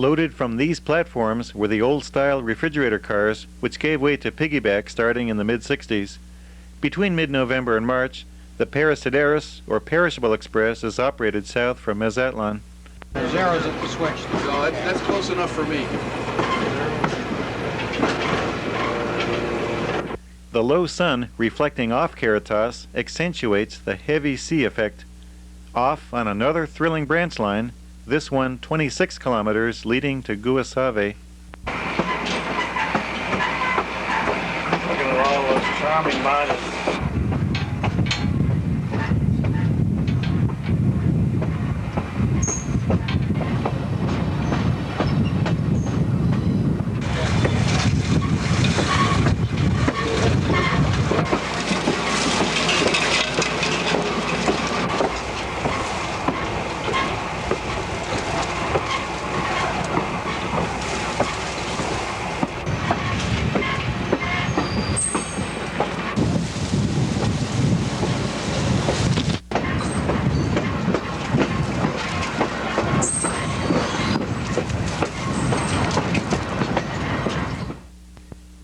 Loaded from these platforms were the old-style refrigerator cars, which gave way to piggyback starting in the mid-60s. Between mid-November and March, the Parasideros, or Perishable Express, is operated south from Mazatlan. Zero's at the switch. No, that's close enough for me. The low sun reflecting off Caritas accentuates the heavy sea effect. Off on another thrilling branch line, this one 26 kilometers leading to Guasave. Look at all those charming miners.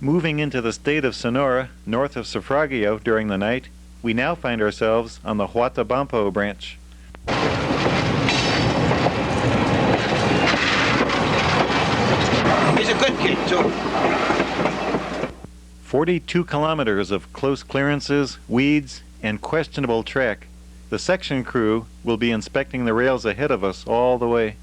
Moving into the state of Sonora, north of Suffragio during the night, we now find ourselves on the HUATABAMPO branch. He's a good kid, too. 42 kilometers of close clearances, weeds, and questionable track. The section crew will be inspecting the rails ahead of us all the way.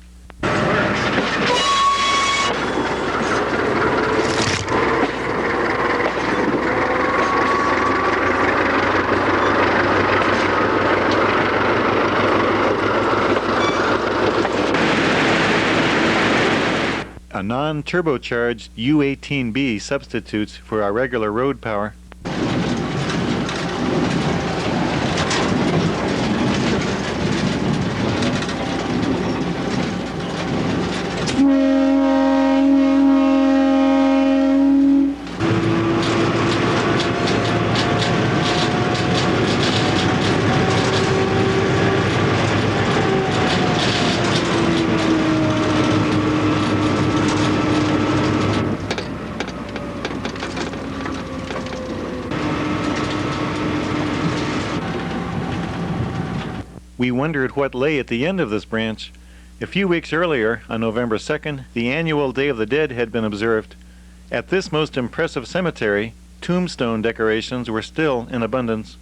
A non-turbocharged U-18B substitutes for our regular road power. We wondered what lay at the end of this branch. A few weeks earlier, on November 2nd, the annual Day of the Dead had been observed. At this most impressive cemetery, tombstone decorations were still in abundance.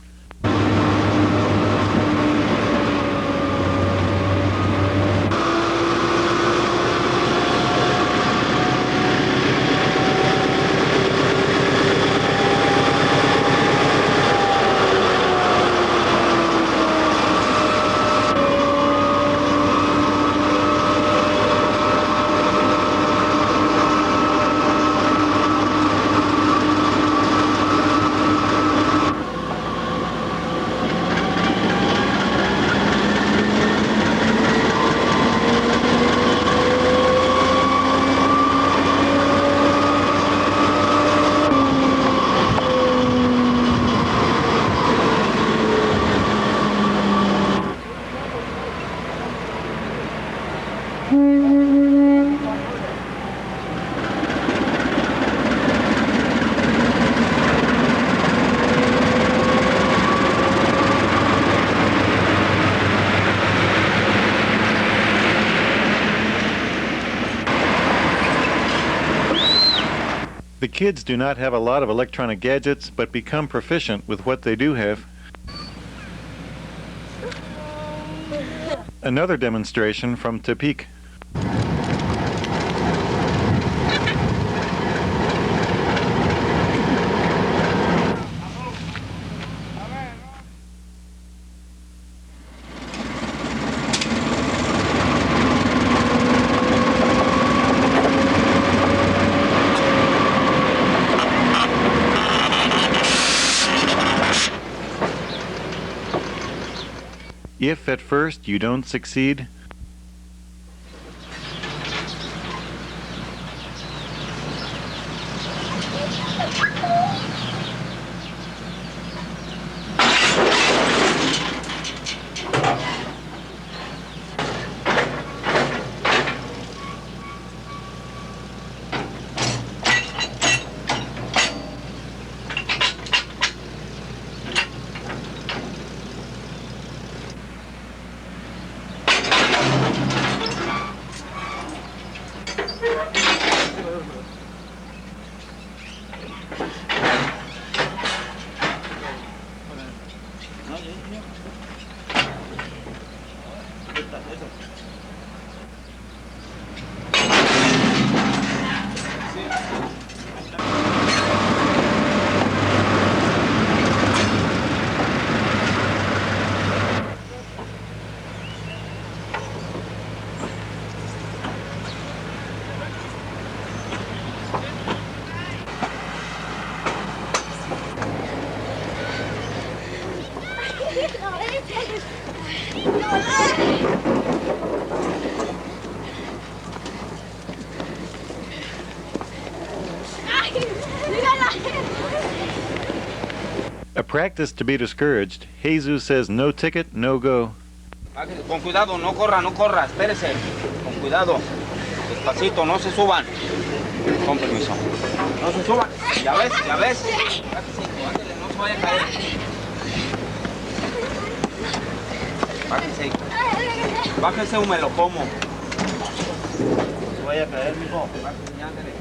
The kids do not have a lot of electronic gadgets, but become proficient with what they do have. Another demonstration from Tepic. If at first you don't succeed, A practice to be discouraged. Jesus says no ticket, no go. Con cuidado, no corra, no corra, espérese. Con cuidado. Despacito, no se suban. Con permiso. No se suban. Ya ves, ya ves. Ándale, no se vaya a caer. Bájese. Bájese o me lo como. No se vaya a caer, mijo. Bájese, ándale.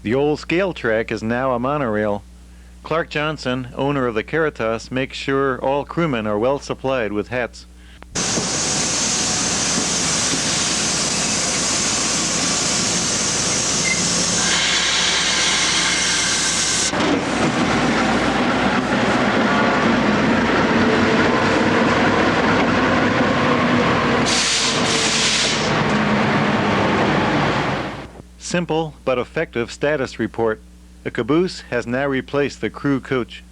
The old scale track is now a monorail. Clark Johnson, owner of the Caritas, makes sure all crewmen are well supplied with hats. Simple but effective status report. The caboose has now replaced the crew coach.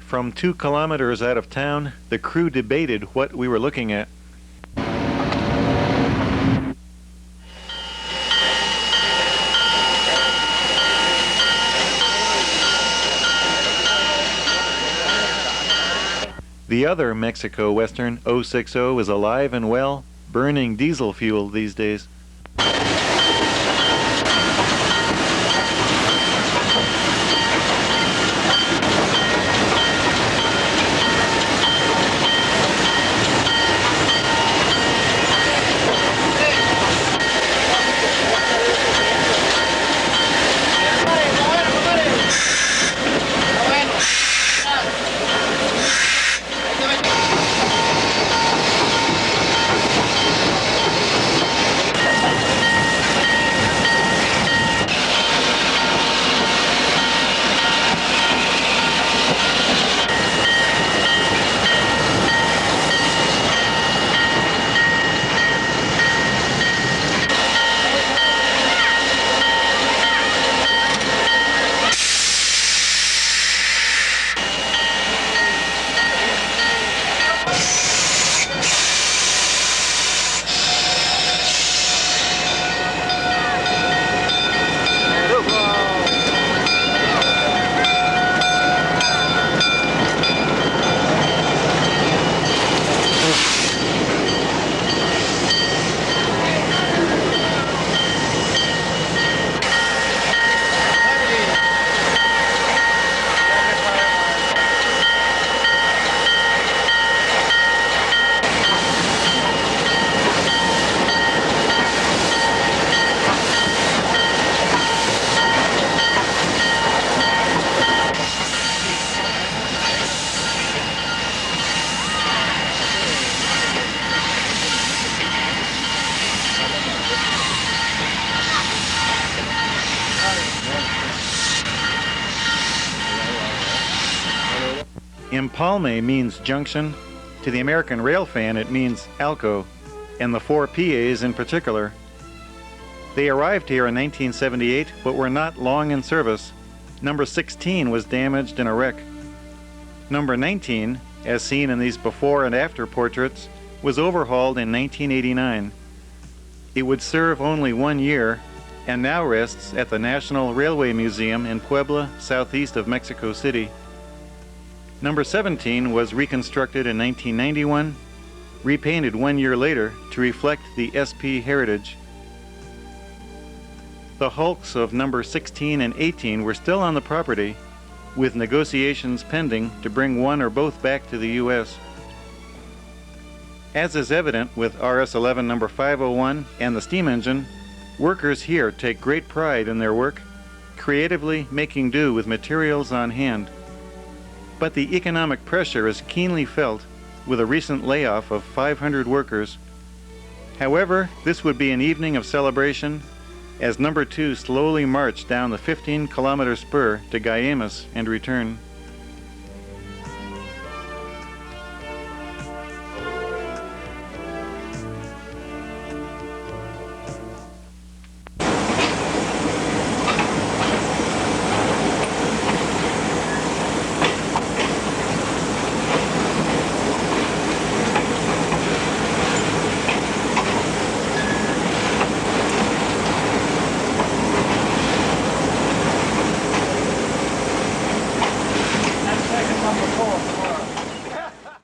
From 2 kilometers out of town, the crew debated what we were looking at. The other Mexico Western 060 is alive and well, burning diesel fuel these days. EMPALME means junction. To the American rail fan, it means ALCO, and the 4 PAs in particular. They arrived here in 1978, but were not long in service. Number 16 was damaged in a wreck. Number 19, as seen in these before and after portraits, was overhauled in 1989. It would serve only 1 year, and now rests at the National Railway Museum in Puebla, southeast of Mexico City. Number 17 was reconstructed in 1991, repainted 1 year later to reflect the SP heritage. The hulks of number 16 and 18 were still on the property, with negotiations pending to bring one or both back to the U.S. As is evident with RS-11 number 501 and the steam engine, workers here take great pride in their work, creatively making do with materials on hand. But the economic pressure is keenly felt with a recent layoff of 500 workers. However, this would be an evening of celebration as number 2 slowly marched down the 15-kilometer spur to GUAYMAS and return.